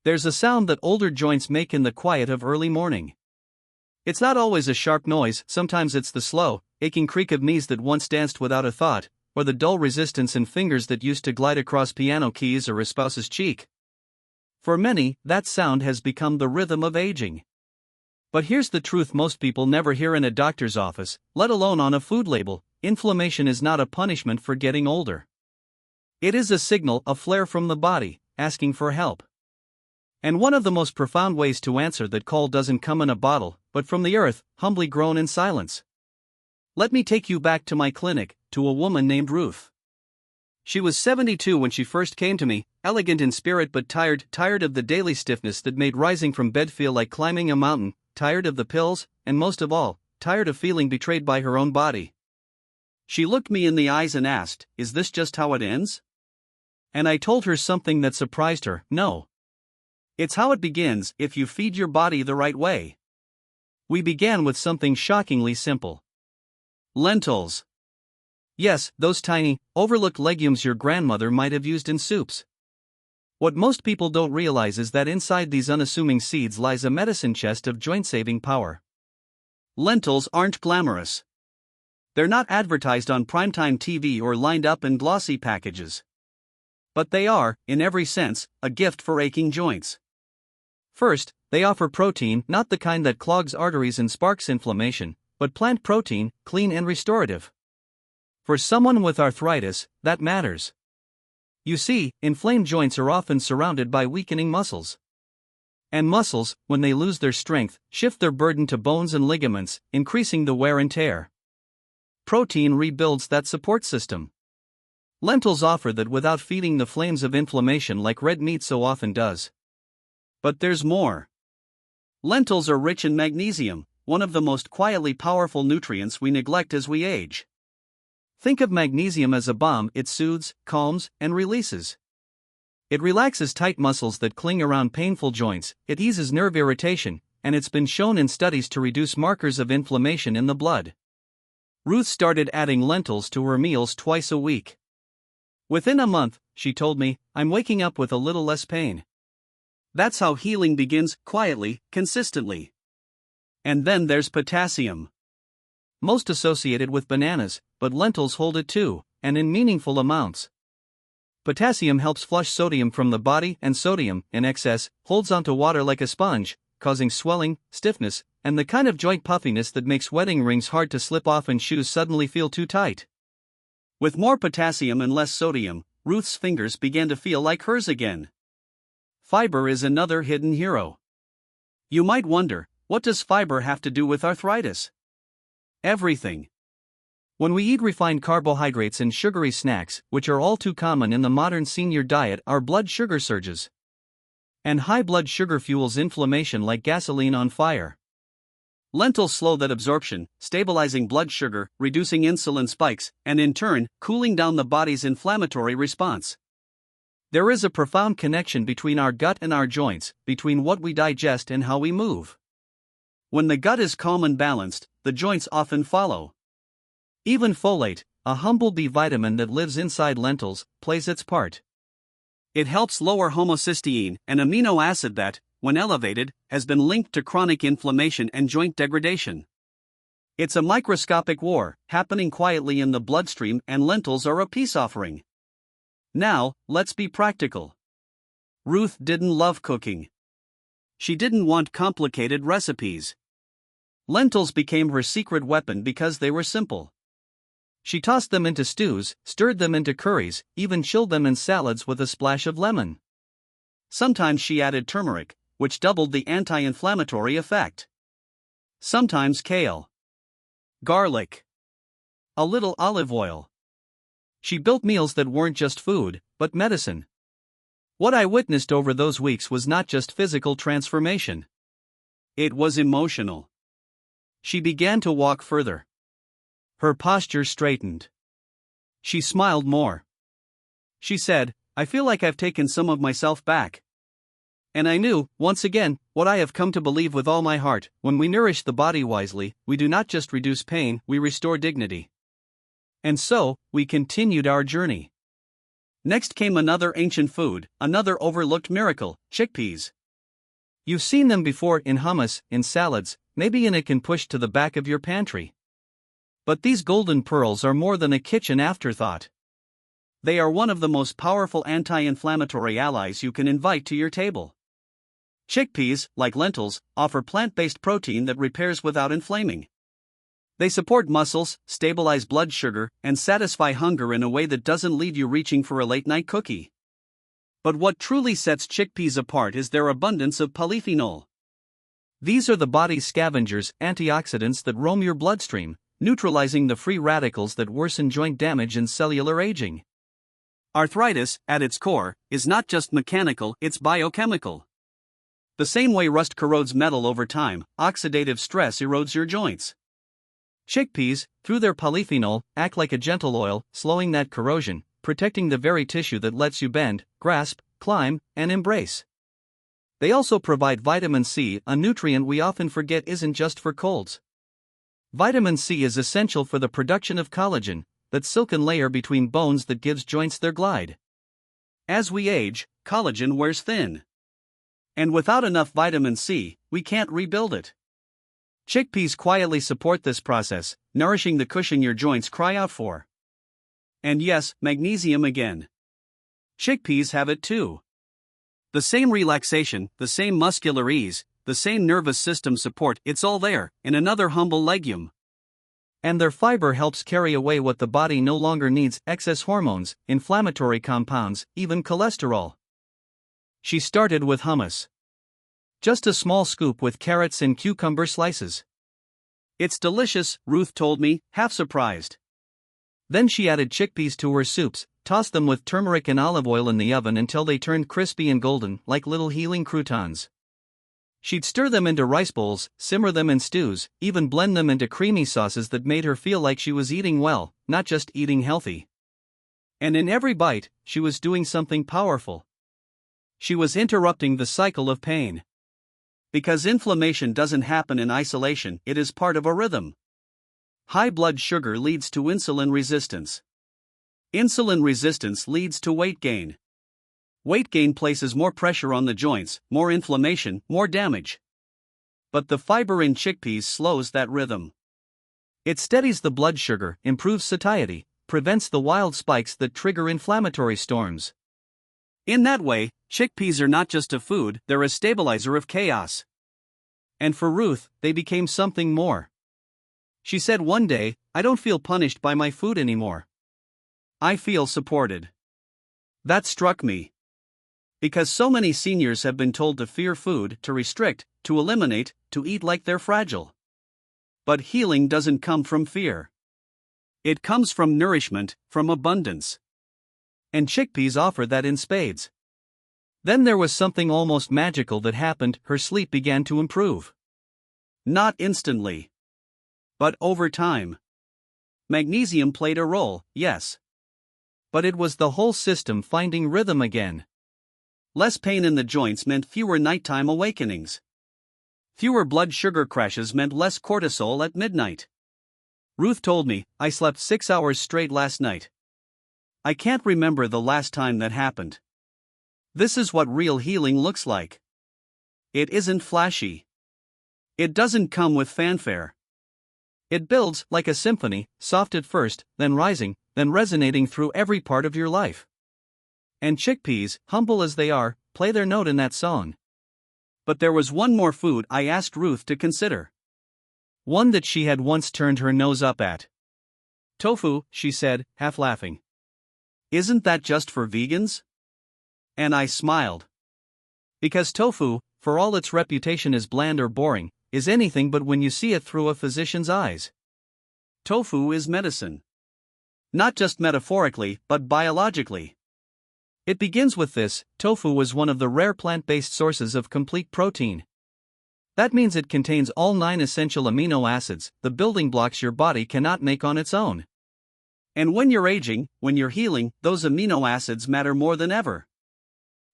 There's a sound that older joints make in the quiet of early morning. It's not always a sharp noise, sometimes it's the slow, aching creak of knees that once danced without a thought, or the dull resistance in fingers that used to glide across piano keys or a spouse's cheek. For many, that sound has become the rhythm of aging. But here's the truth most people never hear in a doctor's office, let alone on a food label: inflammation is not a punishment for getting older. It is a signal, a flare from the body, asking for help. And one of the most profound ways to answer that call doesn't come in a bottle, but from the earth, humbly grown in silence. Let me take you back to my clinic, to a woman named Ruth. She was 72 when she first came to me, elegant in spirit but tired of the daily stiffness that made rising from bed feel like climbing a mountain, tired of the pills, and most of all, tired of feeling betrayed by her own body. She looked me in the eyes and asked, "Is this just how it ends?" And I told her something that surprised her: no. It's how it begins, if you feed your body the right way. We began with something shockingly simple. Lentils. Yes, those tiny, overlooked legumes your grandmother might have used in soups. What most people don't realize is that inside these unassuming seeds lies a medicine chest of joint-saving power. Lentils aren't glamorous. They're not advertised on primetime TV or lined up in glossy packages. But they are, in every sense, a gift for aching joints. First, they offer protein, not the kind that clogs arteries and sparks inflammation, but plant protein, clean and restorative. For someone with arthritis, that matters. You see, inflamed joints are often surrounded by weakening muscles. And muscles, when they lose their strength, shift their burden to bones and ligaments, increasing the wear and tear. Protein rebuilds that support system. Lentils offer that without feeding the flames of inflammation like red meat so often does. But there's more. Lentils are rich in magnesium, one of the most quietly powerful nutrients we neglect as we age. Think of magnesium as a balm: it soothes, calms, and releases. It relaxes tight muscles that cling around painful joints, it eases nerve irritation, and it's been shown in studies to reduce markers of inflammation in the blood. Ruth started adding lentils to her meals twice a week. Within a month, she told me, I'm waking up with a little less pain. That's how healing begins, quietly, consistently. And then there's potassium. Most associated with bananas, but lentils hold it too, and in meaningful amounts. Potassium helps flush sodium from the body, and sodium, in excess, holds onto water like a sponge, causing swelling, stiffness, and the kind of joint puffiness that makes wedding rings hard to slip off and shoes suddenly feel too tight. With more potassium and less sodium, Ruth's fingers began to feel like hers again. Fiber is another hidden hero. You might wonder, what does fiber have to do with arthritis? Everything. When we eat refined carbohydrates and sugary snacks, which are all too common in the modern senior diet, our blood sugar surges. And high blood sugar fuels inflammation like gasoline on fire. Lentils slow that absorption, stabilizing blood sugar, reducing insulin spikes, and in turn, cooling down the body's inflammatory response. There is a profound connection between our gut and our joints, between what we digest and how we move. When the gut is calm and balanced, the joints often follow. Even folate, a humble B vitamin that lives inside lentils, plays its part. It helps lower homocysteine, an amino acid that, when elevated, has been linked to chronic inflammation and joint degradation. It's a microscopic war, happening quietly in the bloodstream, and lentils are a peace offering. Now, let's be practical. Ruth didn't love cooking. She didn't want complicated recipes. Lentils became her secret weapon because they were simple. She tossed them into stews, stirred them into curries, even chilled them in salads with a splash of lemon. Sometimes she added turmeric, which doubled the anti-inflammatory effect. Sometimes kale. Garlic. A little olive oil. She built meals that weren't just food, but medicine. What I witnessed over those weeks was not just physical transformation. It was emotional. She began to walk further. Her posture straightened. She smiled more. She said, I feel like I've taken some of myself back. And I knew, once again, what I have come to believe with all my heart: when we nourish the body wisely, we do not just reduce pain, we restore dignity. And so, we continued our journey. Next came another ancient food, another overlooked miracle: chickpeas. You've seen them before in hummus, in salads, maybe in a can pushed to the back of your pantry. But these golden pearls are more than a kitchen afterthought. They are one of the most powerful anti-inflammatory allies you can invite to your table. Chickpeas, like lentils, offer plant-based protein that repairs without inflaming. They support muscles, stabilize blood sugar, and satisfy hunger in a way that doesn't leave you reaching for a late-night cookie. But what truly sets chickpeas apart is their abundance of polyphenol. These are the body's scavengers, antioxidants that roam your bloodstream, neutralizing the free radicals that worsen joint damage and cellular aging. Arthritis, at its core, is not just mechanical, it's biochemical. The same way rust corrodes metal over time, oxidative stress erodes your joints. Chickpeas, through their polyphenol, act like a gentle oil, slowing that corrosion, protecting the very tissue that lets you bend, grasp, climb, and embrace. They also provide vitamin C, a nutrient we often forget isn't just for colds. Vitamin C is essential for the production of collagen, that silken layer between bones that gives joints their glide. As we age, collagen wears thin. And without enough vitamin C, we can't rebuild it. Chickpeas quietly support this process, nourishing the cushion your joints cry out for. And yes, magnesium again. Chickpeas have it too. The same relaxation, the same muscular ease, the same nervous system support, it's all there, in another humble legume. And their fiber helps carry away what the body no longer needs: excess hormones, inflammatory compounds, even cholesterol. She started with hummus. Just a small scoop with carrots and cucumber slices. It's delicious, Ruth told me, half surprised. Then she added chickpeas to her soups, tossed them with turmeric and olive oil in the oven until they turned crispy and golden, like little healing croutons. She'd stir them into rice bowls, simmer them in stews, even blend them into creamy sauces that made her feel like she was eating well, not just eating healthy. And in every bite, she was doing something powerful. She was interrupting the cycle of pain. Because inflammation doesn't happen in isolation, it is part of a rhythm. High blood sugar leads to insulin resistance. Insulin resistance leads to weight gain. Weight gain places more pressure on the joints, more inflammation, more damage. But the fiber in chickpeas slows that rhythm. It steadies the blood sugar, improves satiety, prevents the wild spikes that trigger inflammatory storms. In that way, chickpeas are not just a food, they're a stabilizer of chaos. And for Ruth, they became something more. She said one day, "I don't feel punished by my food anymore. I feel supported." That struck me. Because so many seniors have been told to fear food, to restrict, to eliminate, to eat like they're fragile. But healing doesn't come from fear. It comes from nourishment, from abundance. And chickpeas offer that in spades. Then there was something almost magical that happened: her sleep began to improve. Not instantly. But over time. Magnesium played a role, yes. But it was the whole system finding rhythm again. Less pain in the joints meant fewer nighttime awakenings. Fewer blood sugar crashes meant less cortisol at midnight. Ruth told me, "I slept 6 hours straight last night. I can't remember the last time that happened." This is what real healing looks like. It isn't flashy. It doesn't come with fanfare. It builds like a symphony, soft at first, then rising, then resonating through every part of your life. And chickpeas, humble as they are, play their note in that song. But there was one more food I asked Ruth to consider. One that she had once turned her nose up at. "Tofu," she said, half laughing. "Isn't that just for vegans?" And I smiled. Because tofu, for all its reputation as bland or boring, is anything but when you see it through a physician's eyes. Tofu is medicine. Not just metaphorically, but biologically. It begins with this: tofu is one of the rare plant-based sources of complete protein. That means it contains all 9 essential amino acids, the building blocks your body cannot make on its own. And when you're aging, when you're healing, those amino acids matter more than ever.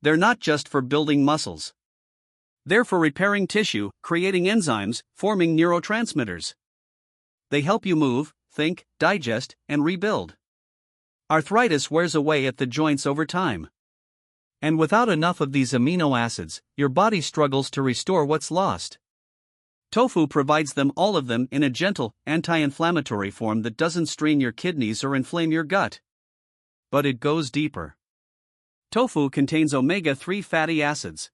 They're not just for building muscles. They're for repairing tissue, creating enzymes, forming neurotransmitters. They help you move, think, digest, and rebuild. Arthritis wears away at the joints over time. And without enough of these amino acids, your body struggles to restore what's lost. Tofu provides them all of them in a gentle, anti-inflammatory form that doesn't strain your kidneys or inflame your gut. But it goes deeper. Tofu contains omega-3 fatty acids.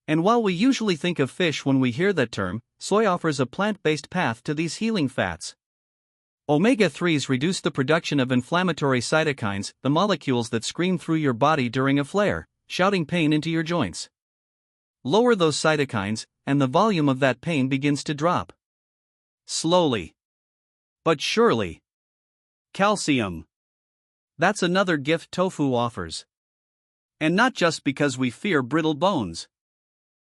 And while we usually think of fish when we hear that term, soy offers a plant-based path to these healing fats. Omega-3s reduce the production of inflammatory cytokines, the molecules that scream through your body during a flare, shouting pain into your joints. Lower those cytokines, and the volume of that pain begins to drop. Slowly. But surely. Calcium. That's another gift tofu offers. And not just because we fear brittle bones.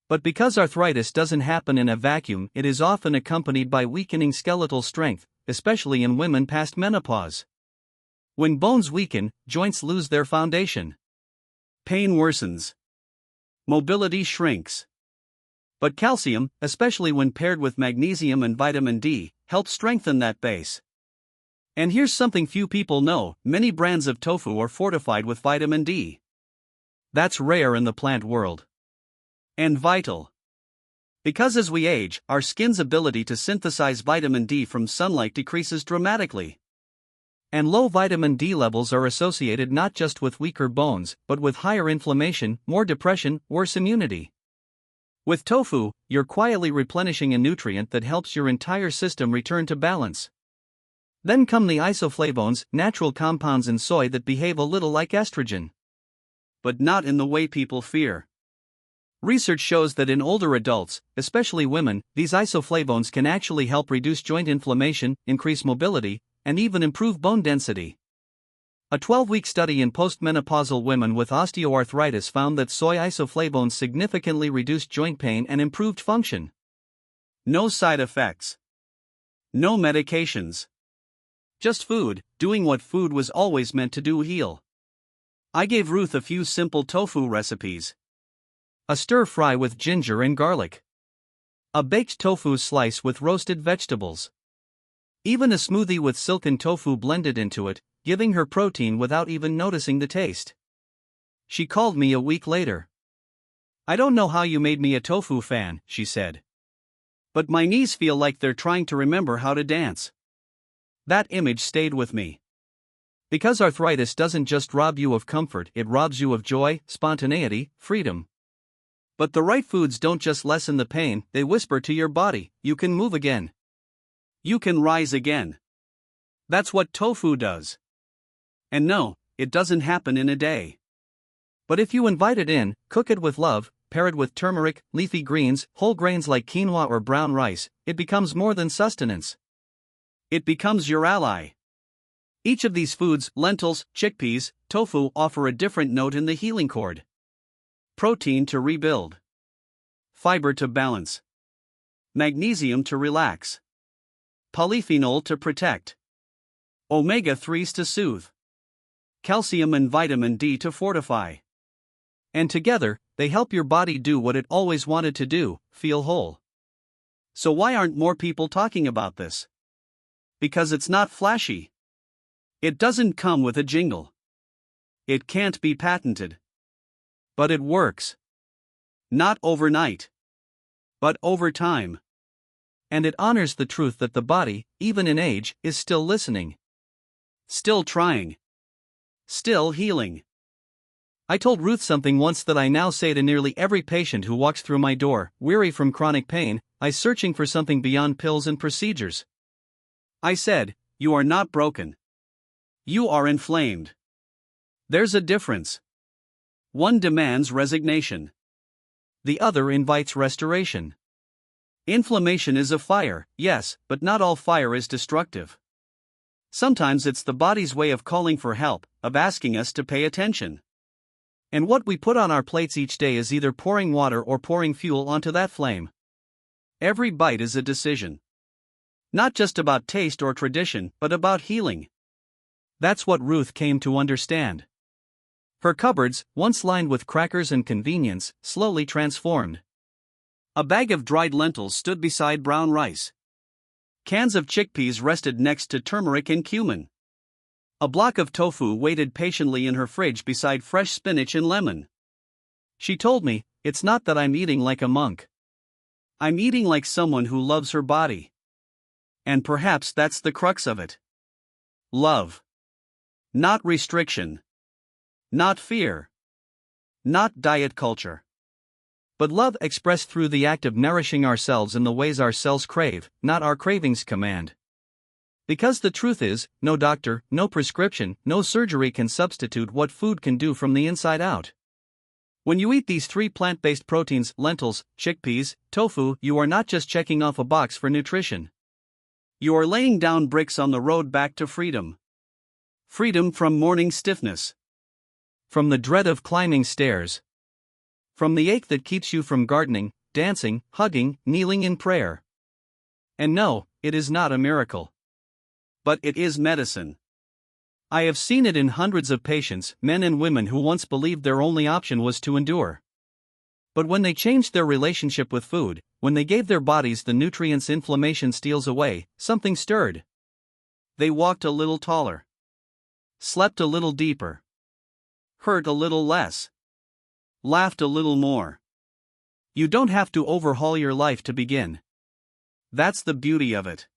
But because arthritis doesn't happen in a vacuum, it is often accompanied by weakening skeletal strength, especially in women past menopause. When bones weaken, joints lose their foundation. Pain worsens. Mobility shrinks. But calcium, especially when paired with magnesium and vitamin D, helps strengthen that base. And here's something few people know: many brands of tofu are fortified with vitamin D. That's rare in the plant world. And vital. Because as we age, our skin's ability to synthesize vitamin D from sunlight decreases dramatically. And low vitamin D levels are associated not just with weaker bones, but with higher inflammation, more depression, worse immunity. With tofu, you're quietly replenishing a nutrient that helps your entire system return to balance. Then come the isoflavones, natural compounds in soy that behave a little like estrogen. But not in the way people fear. Research shows that in older adults, especially women, these isoflavones can actually help reduce joint inflammation, increase mobility, and even improve bone density. A 12-week study in postmenopausal women with osteoarthritis found that soy isoflavones significantly reduced joint pain and improved function. No side effects. No medications. Just food, doing what food was always meant to do: heal. I gave Ruth a few simple tofu recipes. A stir-fry with ginger and garlic. A baked tofu slice with roasted vegetables. Even a smoothie with silken tofu blended into it, giving her protein without even noticing the taste. She called me a week later. "I don't know how you made me a tofu fan," she said. "But my knees feel like they're trying to remember how to dance." That image stayed with me. Because arthritis doesn't just rob you of comfort, it robs you of joy, spontaneity, freedom. But the right foods don't just lessen the pain, they whisper to your body, you can move again. You can rise again. That's what tofu does. And no, it doesn't happen in a day. But if you invite it in, cook it with love, pair it with turmeric, leafy greens, whole grains like quinoa or brown rice, it becomes more than sustenance. It becomes your ally. Each of these foods, lentils, chickpeas, tofu, offer a different note in the healing chord. Protein to rebuild. Fiber to balance. Magnesium to relax. Polyphenol to protect. Omega-3s to soothe. Calcium and vitamin D to fortify. And together, they help your body do what it always wanted to do: feel whole. So why aren't more people talking about this? Because it's not flashy. It doesn't come with a jingle. It can't be patented. But it works. Not overnight. But over time. And it honors the truth that the body, even in age, is still listening. Still trying. Still healing. I told Ruth something once that I now say to nearly every patient who walks through my door, weary from chronic pain, eyes searching for something beyond pills and procedures. I said, "You are not broken. You are inflamed." There's a difference. One demands resignation. The other invites restoration. Inflammation is a fire, yes, but not all fire is destructive. Sometimes it's the body's way of calling for help, of asking us to pay attention. And what we put on our plates each day is either pouring water or pouring fuel onto that flame. Every bite is a decision. Not just about taste or tradition, but about healing. That's what Ruth came to understand. Her cupboards, once lined with crackers and convenience, slowly transformed. A bag of dried lentils stood beside brown rice. Cans of chickpeas rested next to turmeric and cumin. A block of tofu waited patiently in her fridge beside fresh spinach and lemon. She told me, "It's not that I'm eating like a monk. I'm eating like someone who loves her body." And perhaps that's the crux of it. Love. Not restriction. Not fear. Not diet culture. But love expressed through the act of nourishing ourselves in the ways our cells crave, not our cravings command. Because the truth is, no doctor, no prescription, no surgery can substitute what food can do from the inside out. When you eat these 3 plant-based proteins, lentils, chickpeas, tofu, you are not just checking off a box for nutrition. You are laying down bricks on the road back to freedom. Freedom from morning stiffness. From the dread of climbing stairs. From the ache that keeps you from gardening, dancing, hugging, kneeling in prayer. And no, it is not a miracle. But it is medicine. I have seen it in hundreds of patients, men and women who once believed their only option was to endure. But when they changed their relationship with food, when they gave their bodies the nutrients inflammation steals away, something stirred. They walked a little taller. Slept a little deeper. Hurt a little less. Laughed a little more. You don't have to overhaul your life to begin. That's the beauty of it.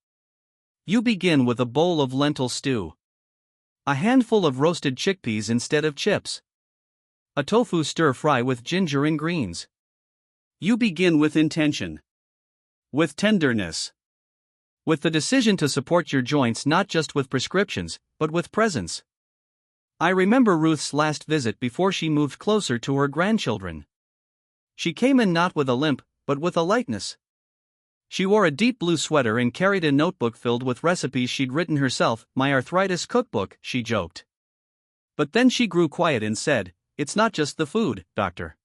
You begin with a bowl of lentil stew. A handful of roasted chickpeas instead of chips. A tofu stir-fry with ginger and greens. You begin with intention. With tenderness. With the decision to support your joints not just with prescriptions, but with presence. I remember Ruth's last visit before she moved closer to her grandchildren. She came in not with a limp, but with a lightness. She wore a deep blue sweater and carried a notebook filled with recipes she'd written herself, "My arthritis cookbook," she joked. But then she grew quiet and said, "It's not just the food, doctor.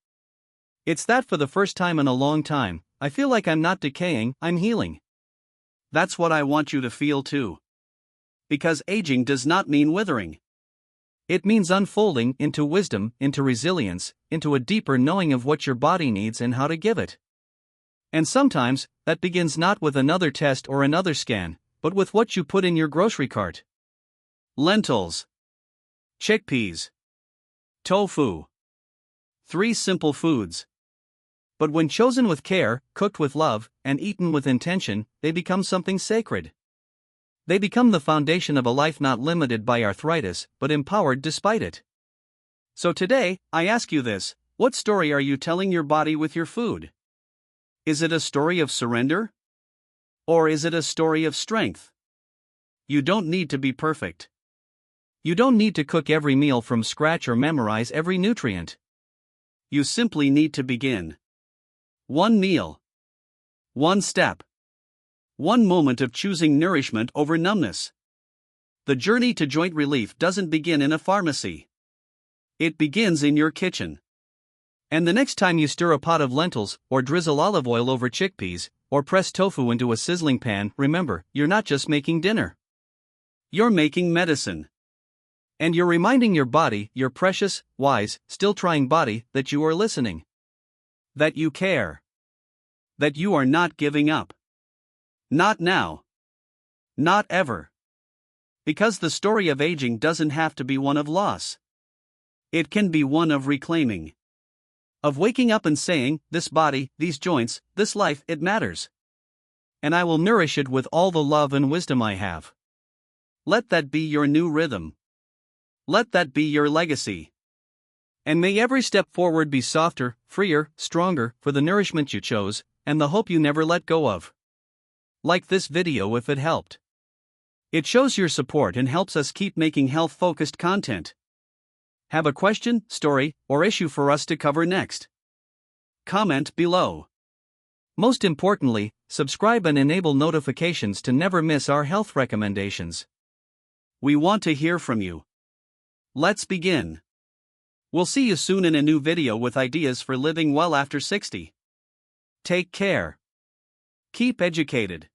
It's that for the first time in a long time, I feel like I'm not decaying, I'm healing." That's what I want you to feel too. Because aging does not mean withering. It means unfolding into wisdom, into resilience, into a deeper knowing of what your body needs and how to give it. And sometimes, that begins not with another test or another scan, but with what you put in your grocery cart. Lentils. Chickpeas. Tofu. 3 simple foods. But when chosen with care, cooked with love, and eaten with intention, they become something sacred. They become the foundation of a life not limited by arthritis, but empowered despite it. So today, I ask you this: what story are you telling your body with your food? Is it a story of surrender? Or is it a story of strength? You don't need to be perfect. You don't need to cook every meal from scratch or memorize every nutrient. You simply need to begin. 1 meal. 1 step. 1 moment of choosing nourishment over numbness. The journey to joint relief doesn't begin in a pharmacy. It begins in your kitchen. And the next time you stir a pot of lentils, or drizzle olive oil over chickpeas, or press tofu into a sizzling pan, remember, you're not just making dinner. You're making medicine. And you're reminding your body, your precious, wise, still trying body, that you are listening. That you care. That you are not giving up. Not now. Not ever. Because the story of aging doesn't have to be one of loss. It can be one of reclaiming. Of waking up and saying, "This body, these joints, this life, it matters. And I will nourish it with all the love and wisdom I have." Let that be your new rhythm. Let that be your legacy. And may every step forward be softer, freer, stronger, for the nourishment you chose, and the hope you never let go of. Like this video if it helped. It shows your support and helps us keep making health-focused content. Have a question, story, or issue for us to cover next? Comment below. Most importantly, subscribe and enable notifications to never miss our health recommendations. We want to hear from you. Let's begin. We'll see you soon in a new video with ideas for living well after 60. Take care. Keep educated.